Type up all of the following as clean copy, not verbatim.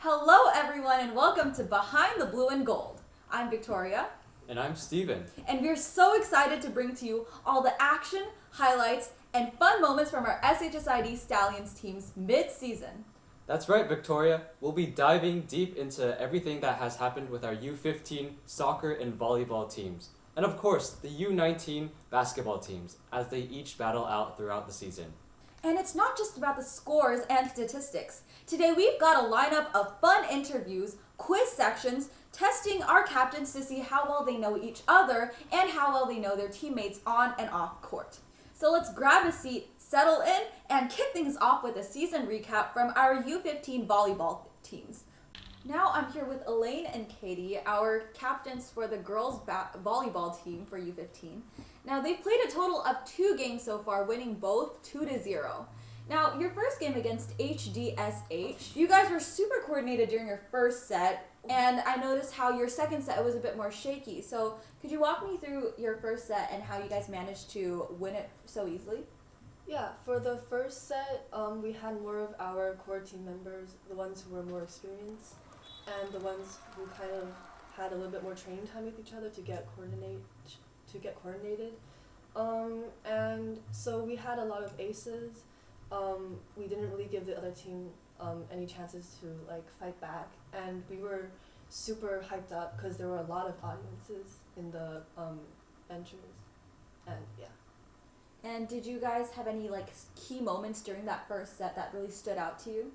Hello everyone and welcome to Behind the Blue and Gold. I'm Victoria. And I'm Steven. And we're so excited to bring to you all the action, highlights, and fun moments from our SHSID Stallions teams mid-season. That's right, Victoria. We'll be diving deep into everything that has happened with our U15 soccer and volleyball teams. And of course, the U19 basketball teams as they each battle out throughout the season. And it's not just about the scores and statistics. Today we've got a lineup of fun interviews, quiz sections, testing our captains to see how well they know each other and how well they know their teammates on and off court. So let's grab a seat, settle in, and kick things off with a season recap from our U15 volleyball teams. Now I'm here with Elaine and Katie, our captains for the girls volleyball team for U15. Now they've played a total of 2 games so far, winning both 2-0. Now your first game against HDSH, you guys were super coordinated during your first set, and I noticed how your second set was a bit more shaky. So could you walk me through your first set and how you guys managed to win it so easily? Yeah, for the first set, we had more of our core team members, the ones who were more experienced, and the ones who kind of had a little bit more training time with each other to get coordinated. And so we had a lot of aces. We didn't really give the other team any chances to fight back, and we were super hyped up because there were a lot of audiences in the benches, and yeah. And did you guys have any key moments during that first set that really stood out to you?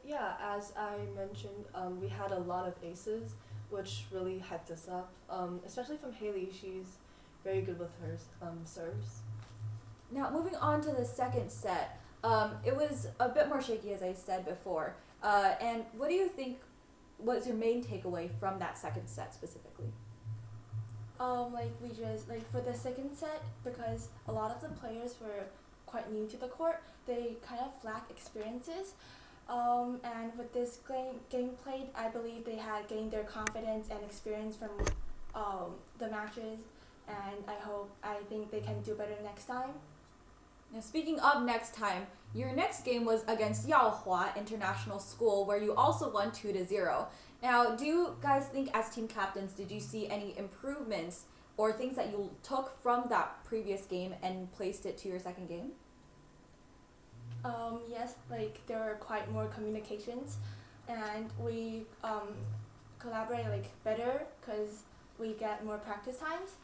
Yeah, as I mentioned, we had a lot of aces, which really hyped us up, especially from Haley. She's very good with her serves. Now, moving on to the second set, it was a bit more shaky, as I said before. And what do you think was your main takeaway from that second set specifically? We just for the second set, because a lot of the players were quite new to the court, they kind of lack experiences. And with this game played, I believe they had gained their confidence and experience from the matches, and I think they can do better next time. Now, speaking of next time, your next game was against Yaohua International School, where you also won 2-0. Now, do you guys think as team captains, did you see any improvements or things that you took from that previous game and placed it to your second game? Yes, there were quite more communications, and we collaborate better because we get more practice times.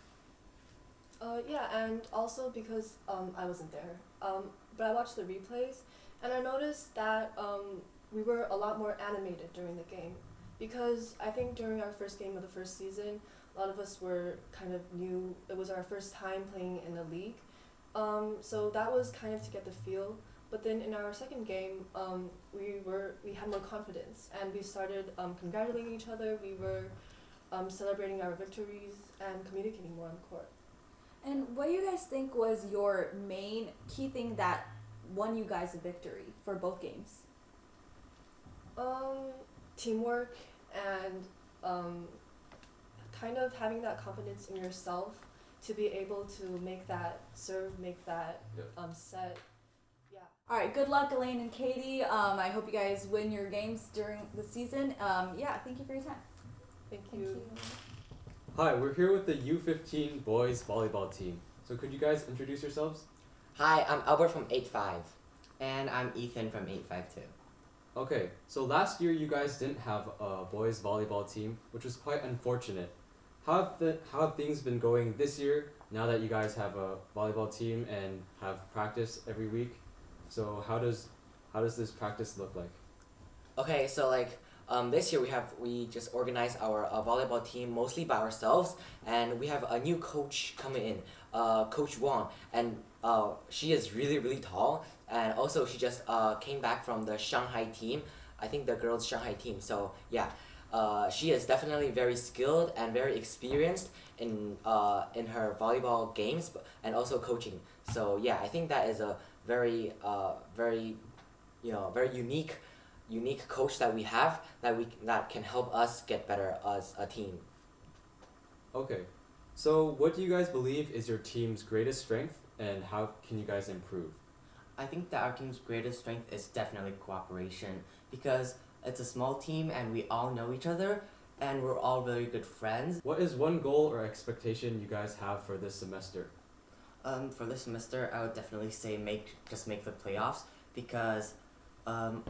Yeah, and also because I wasn't there, but I watched the replays, and I noticed that we were a lot more animated during the game, because I think during our first game of the first season, a lot of us were kind of new. It was our first time playing in a league, so that was kind of to get the feel. But then in our second game, we had more confidence, and we started congratulating each other. We were celebrating our victories and communicating more on the court. And what do you guys think was your main key thing that won you guys a victory for both games? Teamwork and kind of having that confidence in yourself to be able to make that serve, make that set. Yeah. All right, good luck, Elaine and Katie. I hope you guys win your games during the season. Yeah, thank you for your time. Thank Thank you. you. Hi, we're here with the U15 boys volleyball team. So could you guys introduce yourselves? Hi, I'm Albert from 8-5. And I'm Ethan from 8-5 too. Okay, so last year you guys didn't have a boys volleyball team, which was quite unfortunate. How have things been going this year now that you guys have a volleyball team and have practice every week? So how does this practice look like? Okay, so this year we just organized our volleyball team mostly by ourselves, and we have a new coach coming in, Coach Wang, and she is really, really tall, and also she just came back from the Shanghai team, I think the girls' Shanghai team. So yeah, she is definitely very skilled and very experienced in her volleyball games and also coaching. So yeah, I think that is a very unique coach that we have that can help us get better as a team. Okay, so what do you guys believe is your team's greatest strength and how can you guys improve? I think that our team's greatest strength is definitely cooperation, because it's a small team and we all know each other and we're all very good friends. What is one goal or expectation you guys have for this semester? For this semester, I would definitely say just make the playoffs because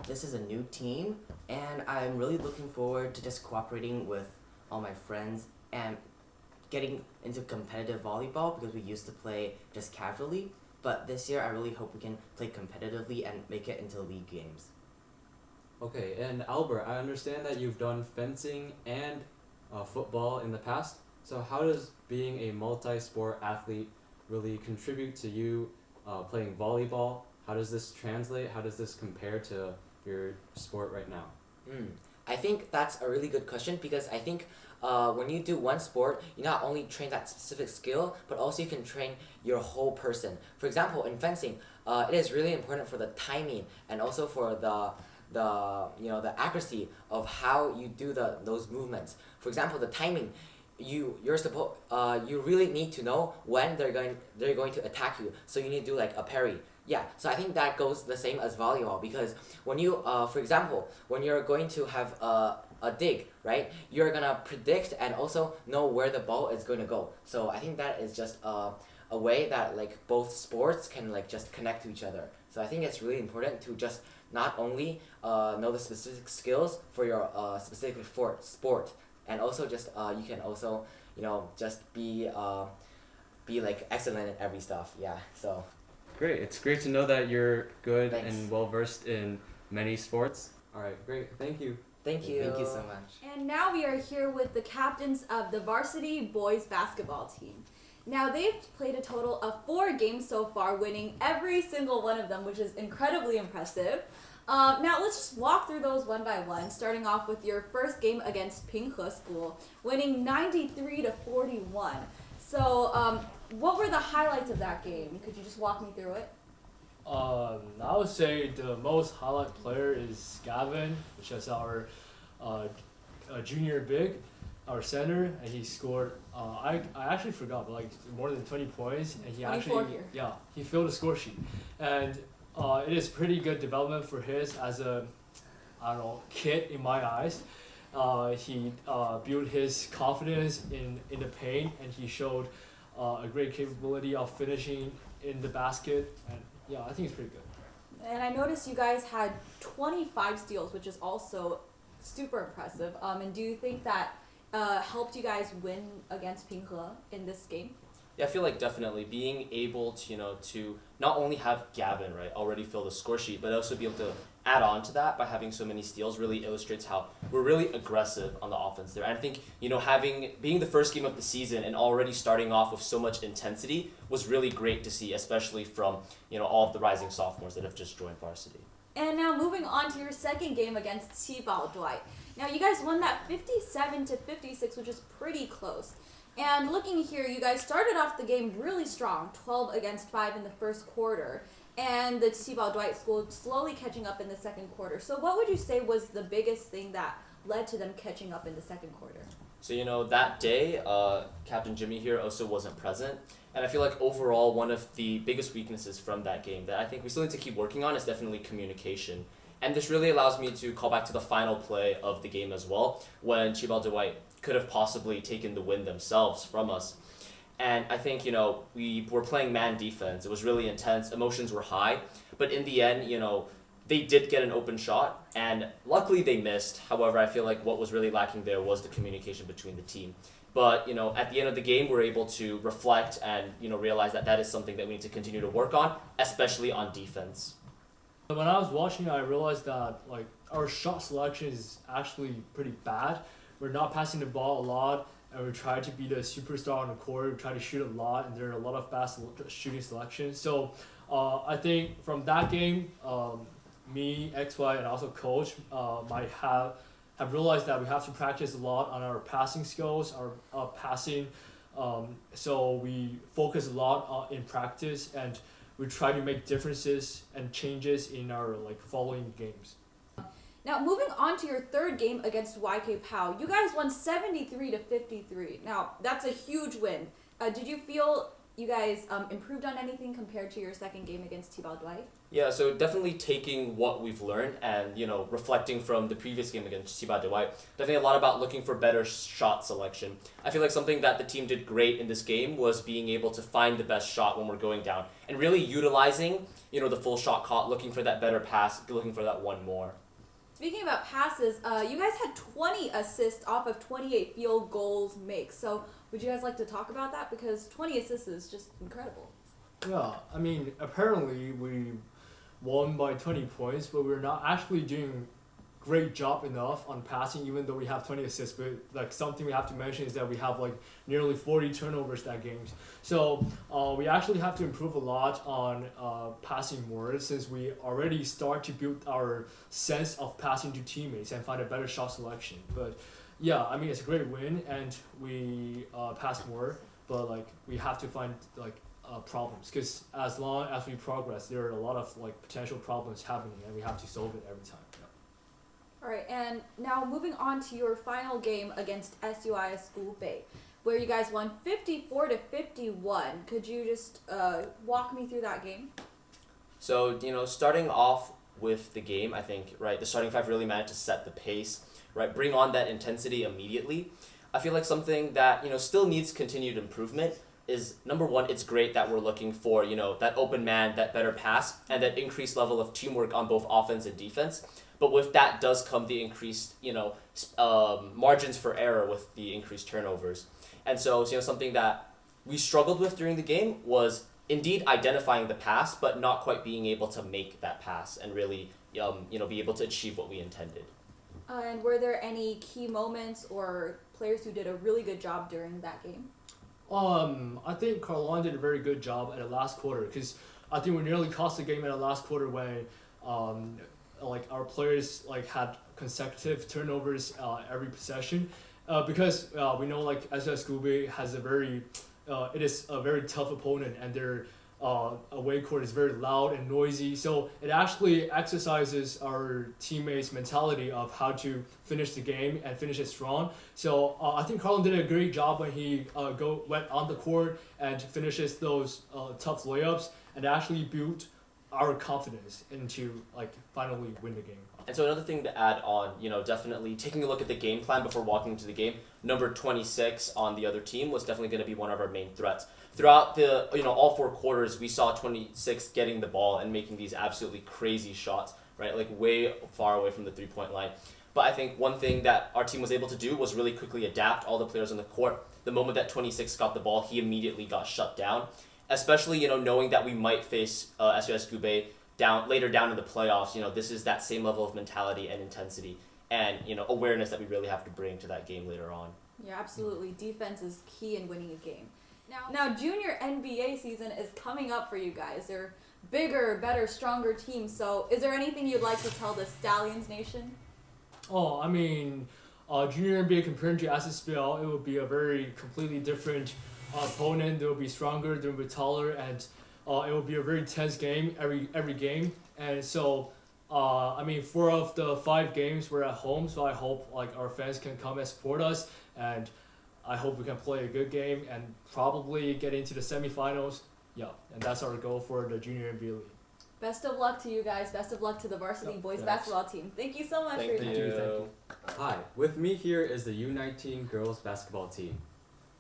this is a new team and I'm really looking forward to just cooperating with all my friends and getting into competitive volleyball because we used to play just casually. But this year, I really hope we can play competitively and make it into league games. Okay, and Albert, I understand that you've done fencing and football in the past. So how does being a multi-sport athlete really contribute to you playing volleyball? How does this translate? How does this compare to your sport right now? I think that's a really good question because I think when you do one sport, you not only train that specific skill, but also you can train your whole person. For example, in fencing, it is really important for the timing and also for the accuracy of how you do those movements. For example, the timing. You really need to know when they're going to attack you. So you need to do like a parry. Yeah, so I think that goes the same as volleyball because when you, for example, when you're going to have a dig, right, you're gonna predict and also know where the ball is going to go. So I think that is just a way that like both sports can like just connect to each other. So I think it's really important to just not only know the specific skills for your specific sport, and also just you can also just be like excellent in every stuff. Yeah, so. Great. It's great to know that you're good Thanks. and well versed in many sports. All right, great. Thank you. Thank you so much. And now we are here with the captains of the varsity boys basketball team. Now they've played a total of 4 games so far, winning every single one of them, which is incredibly impressive. Now let's just walk through those one by one, starting off with your first game against Pinghe School, winning 93-41. So what were the highlights of that game? Could you just walk me through it? I would say the most highlight player is Gavin, which is our junior big, our center, and he scored. I actually forgot, but like more than 20 points, and he 24 actually here. he filled the score sheet, and it is pretty good development for his as a kid in my eyes. He built his confidence in the paint, and he showed a great capability of finishing in the basket, and yeah, I think it's pretty good. And I noticed you guys had 25 steals, which is also super impressive. And do you think that helped you guys win against Pinghe in this game? Yeah, I feel like definitely being able to, to not only have Gavin, right, already fill the score sheet, but also be able to add on to that by having so many steals really illustrates how we're really aggressive on the offense there. And I think, being the first game of the season and already starting off with so much intensity was really great to see, especially from, all of the rising sophomores that have just joined varsity. And now moving on to your second game against Qibao Dwight. Now you guys won that 57-56, which is pretty close. And looking here, you guys started off the game really strong, 12-5 in the first quarter. And the Qibao Dwight School slowly catching up in the second quarter. So what would you say was the biggest thing that led to them catching up in the second quarter? So, that day, Captain Jimmy here also wasn't present. And I feel like overall, one of the biggest weaknesses from that game that I think we still need to keep working on is definitely communication. And this really allows me to call back to the final play of the game as well, when Qibao Dwight could have possibly taken the win themselves from us. And I think, we were playing man defense. It was really intense. Emotions were high. But in the end, they did get an open shot. And luckily they missed. However, I feel like what was really lacking there was the communication between the team. But, at the end of the game, we're able to reflect and, realize that is something that we need to continue to work on, especially on defense. When I was watching, I realized that like our shot selection is actually pretty bad. We're not passing the ball a lot. And we try to be the superstar on the court. We try to shoot a lot, and there are a lot of bad shooting selections. So I think from that game, me, XY, and also coach might have realized that we have to practice a lot on our passing skills, our passing. So we focus a lot in practice, and we try to make differences and changes in our following games. Now, moving on to your third game against YK Pao, you guys won 73-53. Now, that's a huge win. Did you feel you guys improved on anything compared to your second game against T-Ball Dwight? Yeah, so definitely taking what we've learned and, reflecting from the previous game against Chiba Dwight, definitely a lot about looking for better shot selection. I feel like something that the team did great in this game was being able to find the best shot when we're going down and really utilizing, the full shot caught, looking for that better pass, looking for that one more. Speaking about passes, you guys had 20 assists off of 28 field goals makes. So would you guys like to talk about that? Because 20 assists is just incredible. Yeah, I mean, apparently we won by 20 points, but we're not actually doing great job enough on passing, even though we have 20 assists. But like something we have to mention is that we have like nearly 40 turnovers that games. So we actually have to improve a lot on passing more, since we already start to build our sense of passing to teammates and find a better shot selection. But yeah, I mean, it's a great win and we pass more, but like we have to find like problems, because as long as we progress, there are a lot of like potential problems happening and we have to solve it every time. All right, and now moving on to your final game against SHSID Bay, where you guys won 54-51. Could you just walk me through that game? So, starting off with the game, I think, right, the starting five really managed to set the pace, right, bring on that intensity immediately. I feel like something that, still needs continued improvement is, number one, it's great that we're looking for, that open man, that better pass, and that increased level of teamwork on both offense and defense. But with that does come the increased, margins for error with the increased turnovers. And so, something that we struggled with during the game was indeed identifying the pass, but not quite being able to make that pass and really, be able to achieve what we intended. And were there any key moments or players who did a really good job during that game? I think Carlon did a very good job at the last quarter, because I think we nearly cost the game at the last quarter when like our players like had consecutive turnovers every possession, because we know like SHSID has it is a very tough opponent, and their away court is very loud and noisy, so it actually exercises our teammates' mentality of how to finish the game and finish it strong. So I think Carlon did a great job when he went on the court and finishes those tough layups, and actually built our confidence into like finally win the game. And so another thing to add on, definitely taking a look at the game plan before walking into the game. Number 26 on the other team was definitely going to be one of our main threats. Throughout the, all four quarters, we saw 26 getting the ball and making these absolutely crazy shots, right? Like way far away from the three-point line. But I think one thing that our team was able to do was really quickly adapt all the players on the court. The moment that 26 got the ball, he immediately got shut down. Especially, knowing that we might face SHSID later down in the playoffs. This is that same level of mentality and intensity and, awareness that we really have to bring to that game later on. Yeah, absolutely. Defense is key in winning a game. Now junior NBA season is coming up for you guys. They're bigger, better, stronger teams. So is there anything you'd like to tell the Stallions Nation? Oh, I mean, junior NBA compared to SSBL, it would be a very completely different opponent. They will be stronger, they will be taller, and it will be a very tense game every game. And so, I mean, 4 of the 5 games we're at home, so I hope like our fans can come and support us, and I hope we can play a good game and probably get into the semifinals. Yeah, and that's our goal for the junior NBA league. Best of luck to you guys. Best of luck to the varsity boys basketball team. Thank you so much for your time. Thank you. Hi, with me here is the U19 girls basketball team.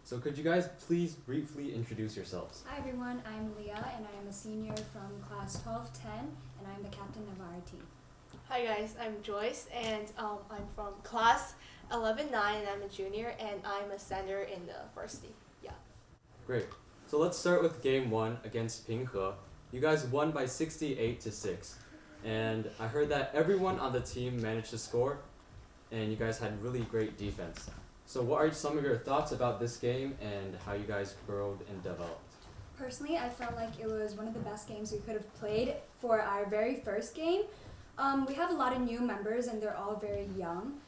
So could you guys please briefly introduce yourselves? Hi everyone, I'm Leah and I am a senior from class 1210 and I'm the captain of our team. Hi guys, I'm Joyce and I'm from class 11-9 and I'm a junior and I'm a center in the varsity. Yeah. Great. So let's start with game 1 against Pinghe. You guys won by 68-6. And I heard that everyone on the team managed to score and you guys had really great defense. So what are some of your thoughts about this game and how you guys grew and developed? Personally, I felt like it was one of the best games we could have played for our very first game. We have a lot of new members and they're all very young.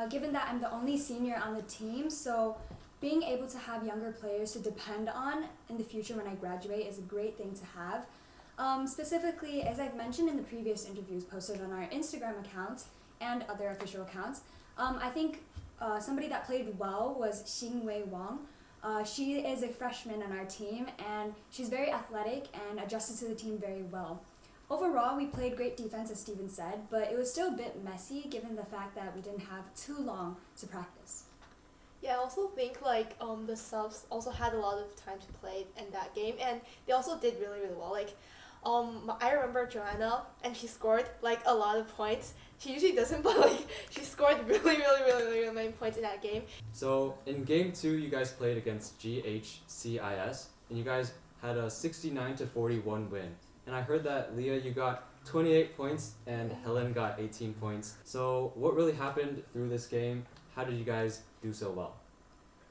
Given that I'm the only senior on the team, so being able to have younger players to depend on in the future when I graduate is a great thing to have. Specifically, as I've mentioned in the previous interviews posted on our Instagram account and other official accounts, I think somebody that played well was Xingwei Wang. She is a freshman on our team, and she's very athletic and adjusted to the team very well. Overall, we played great defense, as Steven said, but it was still a bit messy given the fact that we didn't have too long to practice. Yeah, I also think like the subs also had a lot of time to play in that game, and they also did really really well. Like, I remember Joanna, and she scored like a lot of points. She usually doesn't, but like she scored really many points in that game. So in game 2, you guys played against SHSID, and you guys had a 69-41 win. And I heard that Leah, you got 28 points, and Helen got 18 points. So what really happened through this game? How did you guys do so well?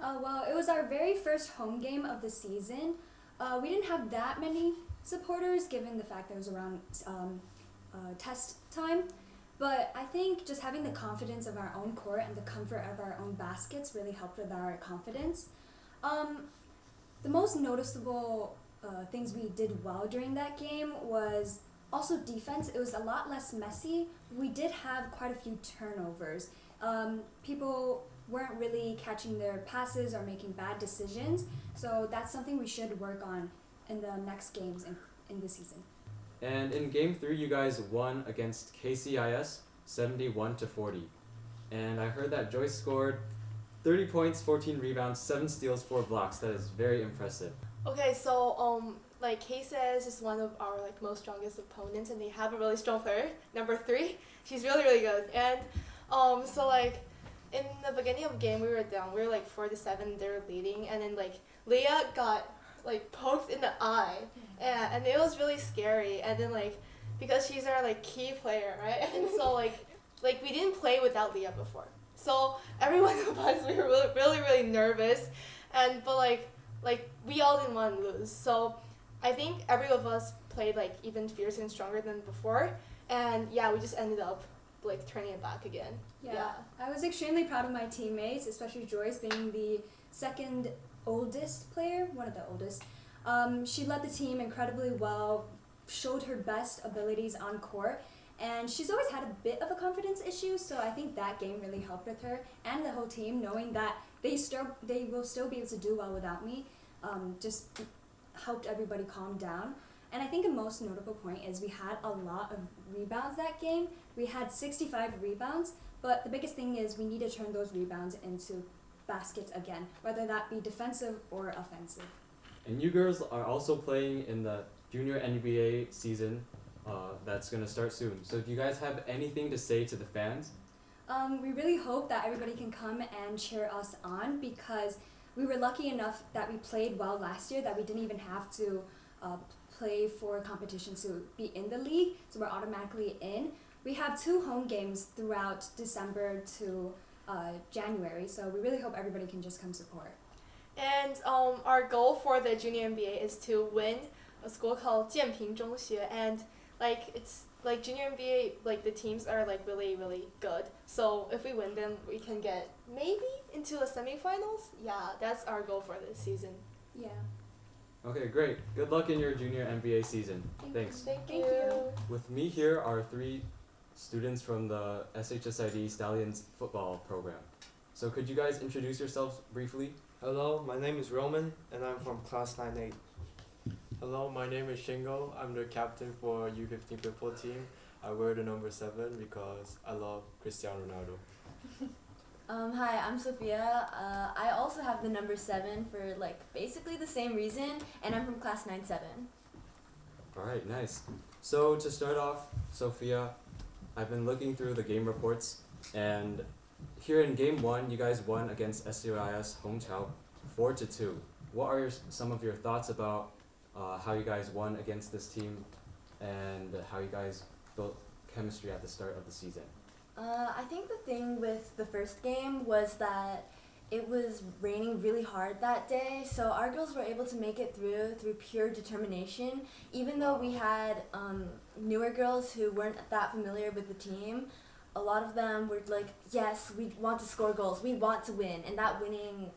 Well, it was our very first home game of the season. We didn't have that many supporters given the fact that it was around test time. But I think just having the confidence of our own court and the comfort of our own baskets really helped with our confidence. The most noticeable things we did well during that game was also defense. It was a lot less messy. We did have quite a few turnovers. People weren't really catching their passes or making bad decisions, so that's something we should work on in the next games in the season. And in game 3, you guys won against KCIS 71-40. And I heard that Joyce scored 30 points, 14 rebounds, 7 steals, 4 blocks. That is very impressive. Okay, so like KCS is one of our like most strongest opponents, and they have a really strong player, number 3. She's really good, and so like in the beginning of the game we were down. We were like 4-7. They were leading, and then like Leah got like poked in the eye, and it was really scary. And then like because she's our like key player, right? And so like we didn't play without Leah before, so every one of us we were really nervous, and but like we all didn't want to lose. So I think every of us played like even fiercer and stronger than before, and yeah, we just ended up like turning it back again. Yeah. I was extremely proud of my teammates, especially Joyce being the second oldest player, one of the oldest. She led the team incredibly well, showed her best abilities on court, and she's always had a bit of a confidence issue, so I think that game really helped with her and the whole team, knowing that they will still be able to do well without me, just helped everybody calm down. And I think a most notable point is we had a lot of rebounds that game. We had 65 rebounds, but the biggest thing is we need to turn those rebounds into baskets again, whether that be defensive or offensive. And you girls are also playing in the Junior NBA season that's going to start soon. So do you guys have anything to say to the fans? We really hope that everybody can come and cheer us on, because we were lucky enough that we played well last year that we didn't even have to play for competitions to be in the league, so we're automatically in. We have 2 home games throughout December to January, so we really hope everybody can just come support. And our goal for the Junior NBA is to win a school called 建平中学, and like it's like Junior NBA, like the teams are like really good. So if we win them, we can get maybe into the semifinals. Yeah, that's our goal for this season. Yeah. Okay, great. Good luck in your Junior NBA season. Thanks. Thank you. With me here are 3 students from the SHSID Stallions football program. So could you guys introduce yourselves briefly? Hello, my name is Roman, and I'm from class 9A. Hello, my name is Shingo. I'm the captain for U15 football team. I wear the number 7 because I love Cristiano Ronaldo. Hi, I'm Sophia. I also have the number 7 for like basically the same reason, and I'm from class 9-7. Alright, nice. So to start off, Sophia, I've been looking through the game reports, and here in game 1, you guys won against SUIS Hongqiao 4-2. What are some of your thoughts about how you guys won against this team and how you guys built chemistry at the start of the season? I think the thing with the first game was that it was raining really hard that day, so our girls were able to make it through pure determination. Even though we had newer girls who weren't that familiar with the team, a lot of them were like, yes, we want to score goals, we want to win, and that winning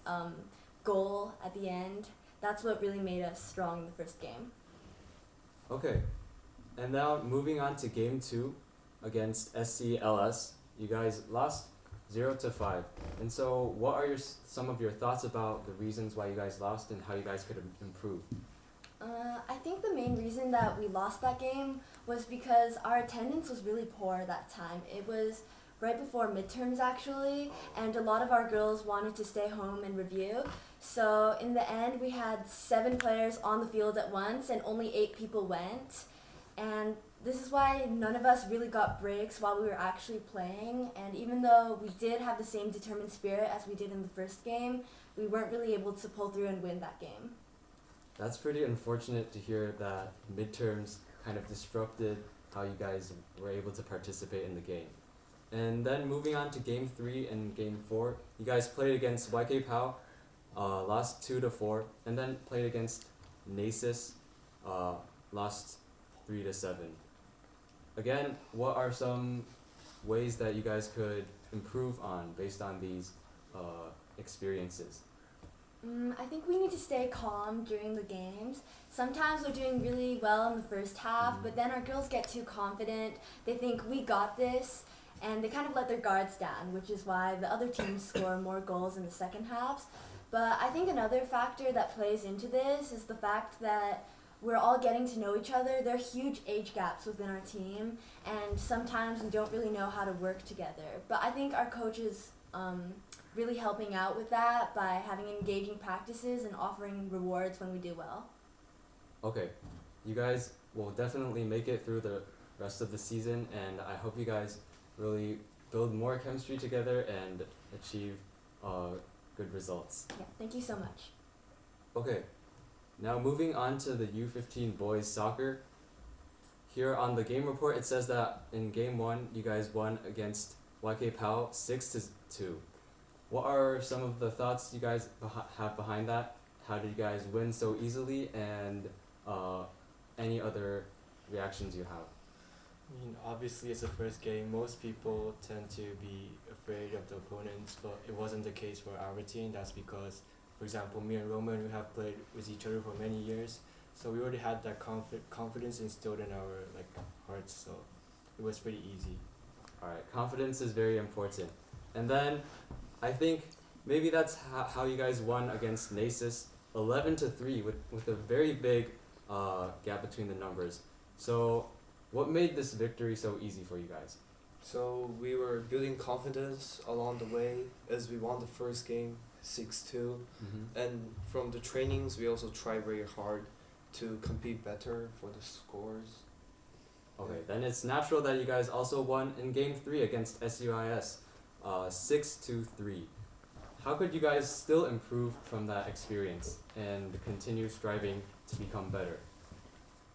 goal at the end, that's what really made us strong in the first game. Okay, and now moving on to game 2 against SCLS. You guys lost 0-5. And so, what are some of your thoughts about the reasons why you guys lost and how you guys could improve? I think the main reason that we lost that game was because our attendance was really poor that time. It was right before midterms actually, and a lot of our girls wanted to stay home and review. So in the end, we had 7 players on the field at once and only 8 people went. And this is why none of us really got breaks while we were actually playing. And even though we did have the same determined spirit as we did in the first game, we weren't really able to pull through and win that game. That's pretty unfortunate to hear that midterms kind of disrupted how you guys were able to participate in the game. And then moving on to game 3 and game 4, you guys played against YK Pao, lost 2-4, and then played against Nasus, lost 3-7. Again, what are some ways that you guys could improve on based on these experiences? I think we need to stay calm during the games. Sometimes we're doing really well in the first half, but then our girls get too confident. They think we got this, and they kind of let their guards down, which is why the other teams score more goals in the second halves. But I think another factor that plays into this is the fact that we're all getting to know each other. There are huge age gaps within our team, and sometimes we don't really know how to work together. But I think our coaches really helping out with that by having engaging practices and offering rewards when we do well. Okay, you guys will definitely make it through the rest of the season, and I hope you guys really build more chemistry together and achieve good results. Yeah, thank you so much. Okay, now moving on to the U15 boys soccer. Here on the game report it says that in game 1 you guys won against YK Pao 6-2. What are some of the thoughts you guys have behind that? How did you guys win so easily, and any other reactions you have? I mean, obviously it's the first game. Most people tend to be afraid of the opponents, but it wasn't the case for our team. That's because, for example, me and Roman, we have played with each other for many years, so we already had that confidence instilled in our hearts, so it was pretty easy. Alright, confidence is very important. And then I think maybe that's how you guys won against Nasus, 11-3 with a very big gap between the numbers. So what made this victory so easy for you guys? So we were building confidence along the way as we won the first game 6-2. And from the trainings we also tried very hard to compete better for the scores. Okay, then it's natural that you guys also won in game 3 against SUIS, 6-3. How could you guys still improve from that experience and continue striving to become better?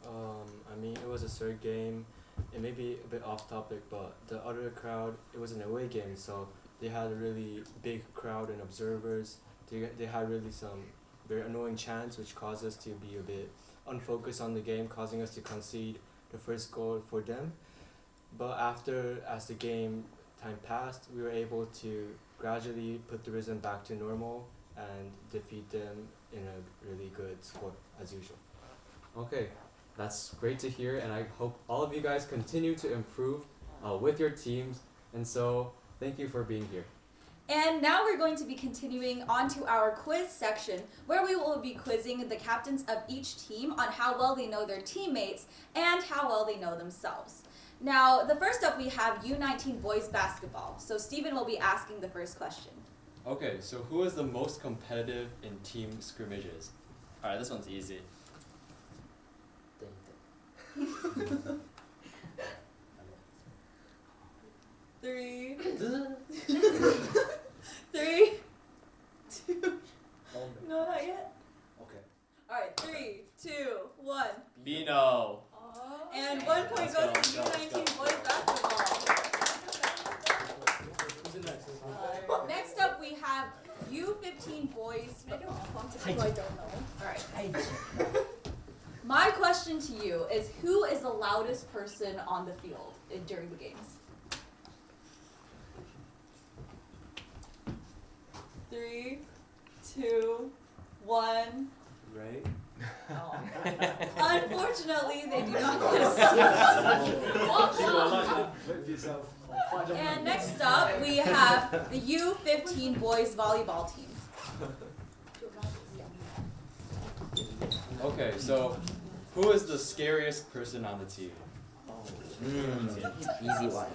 I mean, it was a third game. It may be a bit off topic, but the other crowd, it was an away game, so they had a really big crowd and observers. They had really some very annoying chants, which caused us to be a bit unfocused on the game, causing us to concede the first goal for them. But as the game time passed, we were able to gradually put the rhythm back to normal and defeat them in a really good score as usual. Okay, that's great to hear, and I hope all of you guys continue to improve with your teams. And so, thank you for being here. And now we're going to be continuing on to our quiz section, where we will be quizzing the captains of each team on how well they know their teammates and how well they know themselves. Now, the first up we have U19 boys basketball. So Stephen will be asking the first question. Okay, so who is the most competitive in team scrimmages? Alright, this one's easy. Three, two, no, not yet. Okay. Alright, 3, 2, 1. Bino. And 1 point goes to U19 boys basketball. Next up we have U15 boys. I don't know. Alright. My question to you is, who is the loudest person on the field during the games? 3, 2, 1. Right? Oh. Unfortunately, they do not get a And next up, we have the U15 boys volleyball team. Okay, so who is the scariest person on the team? Easy one.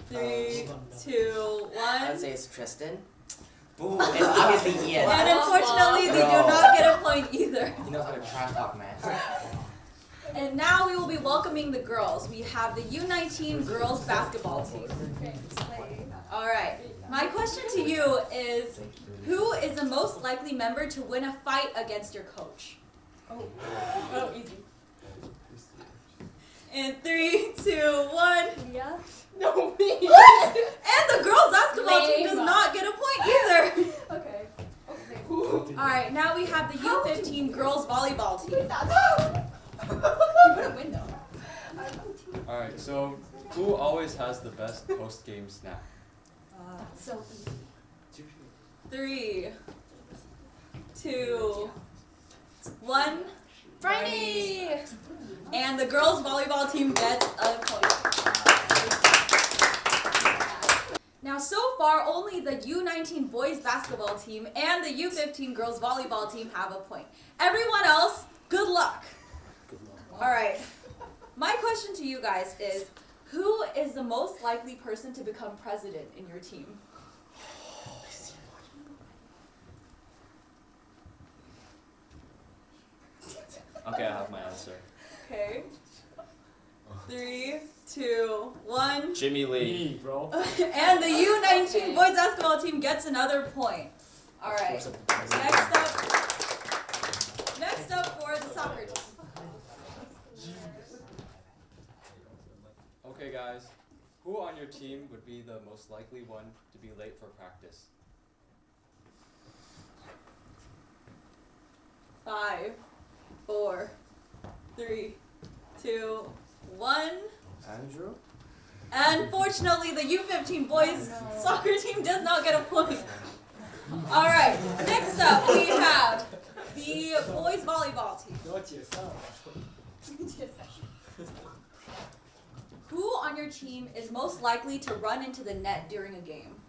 3, 2, 1. I'd say it's Tristan. Ooh, it's obviously Ian. And unfortunately, they do not get a point either. He knows how to trash talk, man. And now we will be welcoming the girls. We have the U19 girls basketball team. All right. My question to you is, who is the most likely member to win a fight against your coach? Oh, easy. In 3, 2, 1. Yeah. No, me. And the girls basketball team does not get a point either. Okay. All right. Now we have the U15 girls volleyball team. You put a window. Alright, so who always has the best post-game snack? So easy. 3, 2, 1. Briny! And the girls volleyball team gets a point. Now, so far, only the U19 boys basketball team and the U15 girls volleyball team have a point. Everyone else, good luck. All right. My question to you guys is, who is the most likely person to become president in your team? Okay, I have my answer. Okay. 3, 2, 1. Jimmy Lee. Me, bro. And the U19 boys basketball team gets another point. All right. Next up for the soccer team. Okay guys, who on your team would be the most likely one to be late for practice? 5, 4, 3, 2, 1. Andrew? Unfortunately, the U15 boys soccer team does not get a point. All right. Next up, we have the boys volleyball team. Who on your team is most likely to run into the net during a game?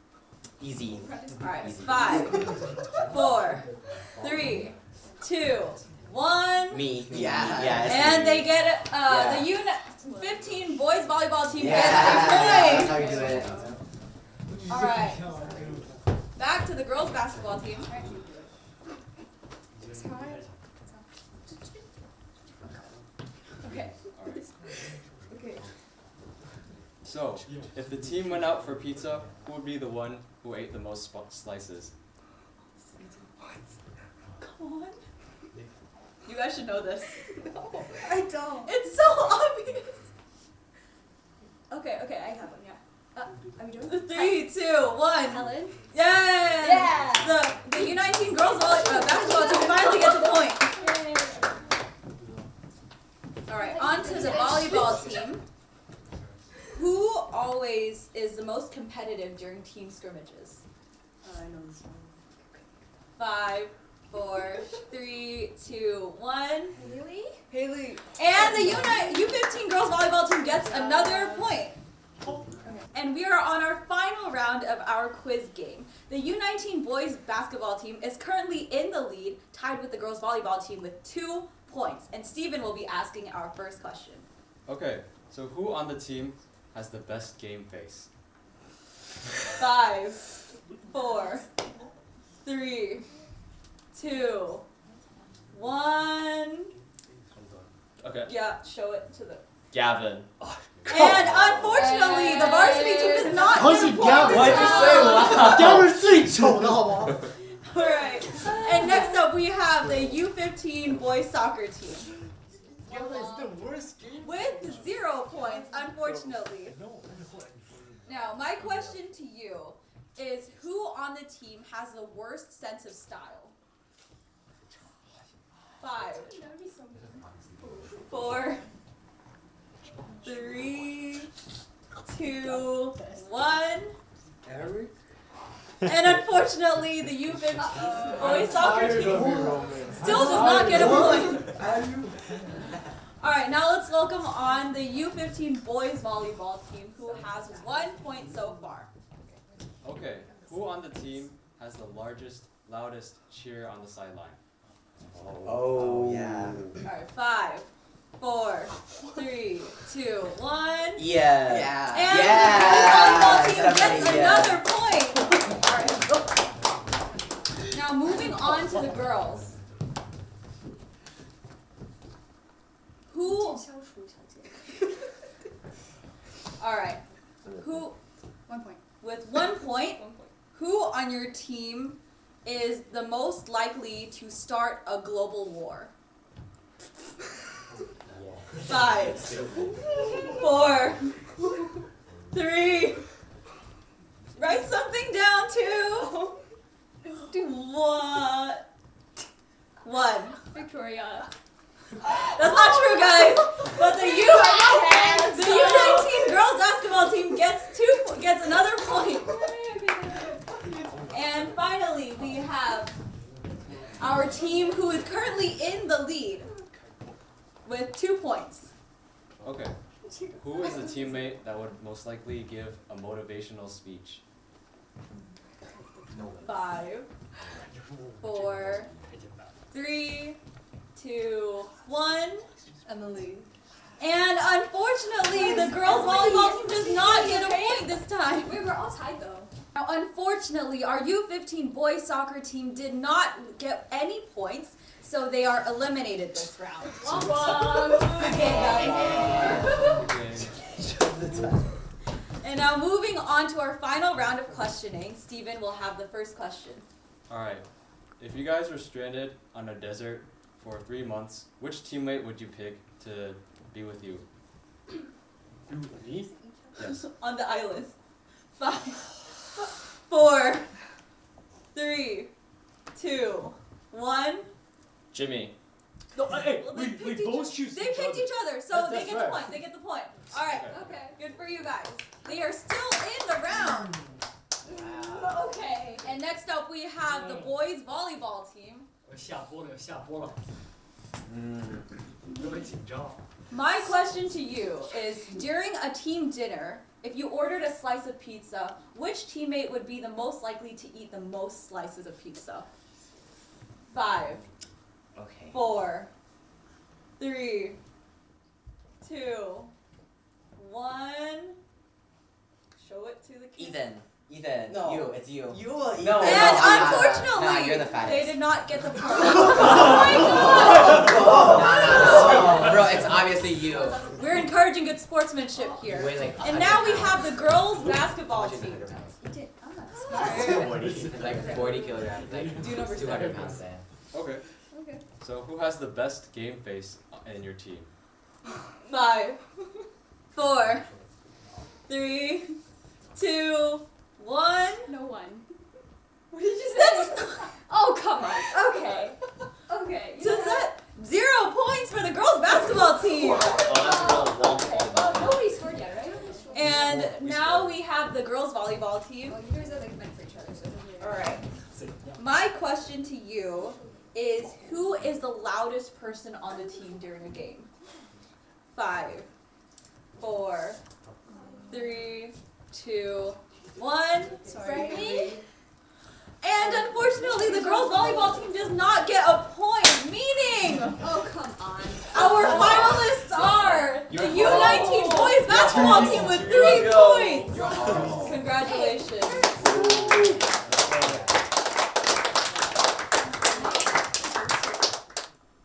Easy. All right. Easy. 5, 4, 3, 2, 1. Me. Yeah. It's And me. they get Yeah. the U15 boys volleyball team Yeah. gets That's how a you do it. point. All right. Back to the girls basketball team. Okay. Alright. Okay. So, if the team went out for pizza, who would be the one who ate the most slices? Come on. You guys should know this. I don't. It's so obvious. Okay, I have one, yeah. Are we doing 3, 2, 1. Helen? Yay! Yeah! The U19 girls basketball team finally gets a point. Alright, on to the volleyball team. Who always is the most competitive during team scrimmages? I know this one. 5, 4, 3, 2, 1. Haley? And the U15 girls volleyball team gets another point. And we are on our final round of our quiz game. The U19 boys basketball team is currently in the lead, tied with the girls volleyball team with 2 points. And Steven will be asking our first question. Okay, so who on the team has the best game face? 5, 4, 3, 2, 1. Okay. Yeah, show it to the... Gavin. And unfortunately, the varsity team does not get a point. Alright. And next up we have the U15 boys soccer team. With 0 points, unfortunately. Now, my question to you is, who on the team has the worst sense of style? 5, 4, 3, 2, 1. Eric? And unfortunately, the U15 boys soccer team still does not get a point. Alright, now let's welcome on the U15 boys volleyball team who has 1 point so far. Okay, who on the team has the largest, loudest cheer on the sideline? Oh yeah. Alright, 5, 4, 3, 2, 1. Yeah. Yeah. And Yeah. the boys volleyball team gets another point. Alright. Now moving on to the girls. Who? Alright. Who? 1 point. With 1 point, who on your team is the most likely to start a global war? 5, 4, 3. Write something down. 2, 1. Victoria. That's not true, guys. But the U19 girls basketball team gets another point. And finally, we have our team who is currently in the lead with 2 points. Okay, who is the teammate that would most likely give a motivational speech? 5, 4, 3, 2, 1. Emily. And unfortunately, the girls volleyball team does not get a point this time. Wait, we're all tied though. Now, unfortunately, our U15 boys soccer team did not get any points, so they are eliminated this round. And now moving on to our final round of questioning, Stephen will have the first question. Alright, if you guys were stranded on a desert for 3 months, which teammate would you pick to be with you? Me? Yes. On the island. 5, 4, 3, 2, 1. Jimmy. No, hey, Well, they we picked each- both choose They picked each other, so That's- they that's get right. the point. They get the point. All right. Okay. Good for you guys. They are still in the round. Okay. And next up we have the boys volleyball team. 我下播了，下播了，有点紧张。 My question to you is, during a team dinner, if you ordered a slice of pizza, which teammate would be the most likely to eat the most slices of pizza? 5, Okay. 4, 3, 2, 1. Show it to the camera. Ethan. No. You. It's you. You will eat No, that. And no, unfortunately, nah, you're the fattest. they did not get the point. No, bro, it's obviously you. We're encouraging good sportsmanship here. You weigh like And now we 100 have the girls basketball pounds. team. 100 pounds. You did. Oh, It's like 40 kilograms. Like Do number 200 7. pounds then. Okay. Okay. So who has the best game face in your team? 5, 4, 3, 2, 1. no one. What did you say? Oh, come on. Okay. Okay. So is that 0 points for the girls basketball team? Oh, that's a real long Well, nobody scored yet, right? And now we have the girls volleyball team. Well, you guys are like meant for each other, so it doesn't really matter. Alright. My question to you is, who is the loudest person on the team during a game? 5, 4, 3, 2, 1. Sorry. And unfortunately, the girls volleyball team does not get a point, meaning Oh, come on. our finalists are the U19 boys basketball team with 3 points. Congratulations.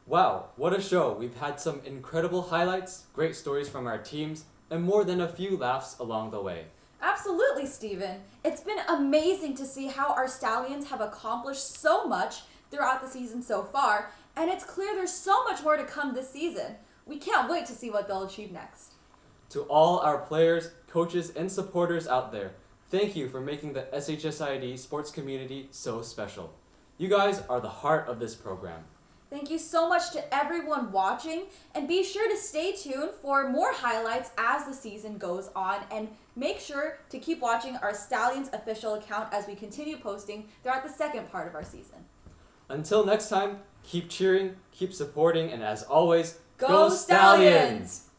Wow, what a show! We've had some incredible highlights, great stories from our teams, and more than a few laughs along the way. Absolutely, Stephen. It's been amazing to see how our Stallions have accomplished so much throughout the season so far, and it's clear there's so much more to come this season. We can't wait to see what they'll achieve next. To all our players, coaches, and supporters out there, thank you for making the SHSID sports community so special. You guys are the heart of this program. Thank you so much to everyone watching, and be sure to stay tuned for more highlights as the season goes on, and make sure to keep watching our Stallions official account as we continue posting throughout the second part of our season. Until next time, keep cheering, keep supporting, and as always, Go Stallions!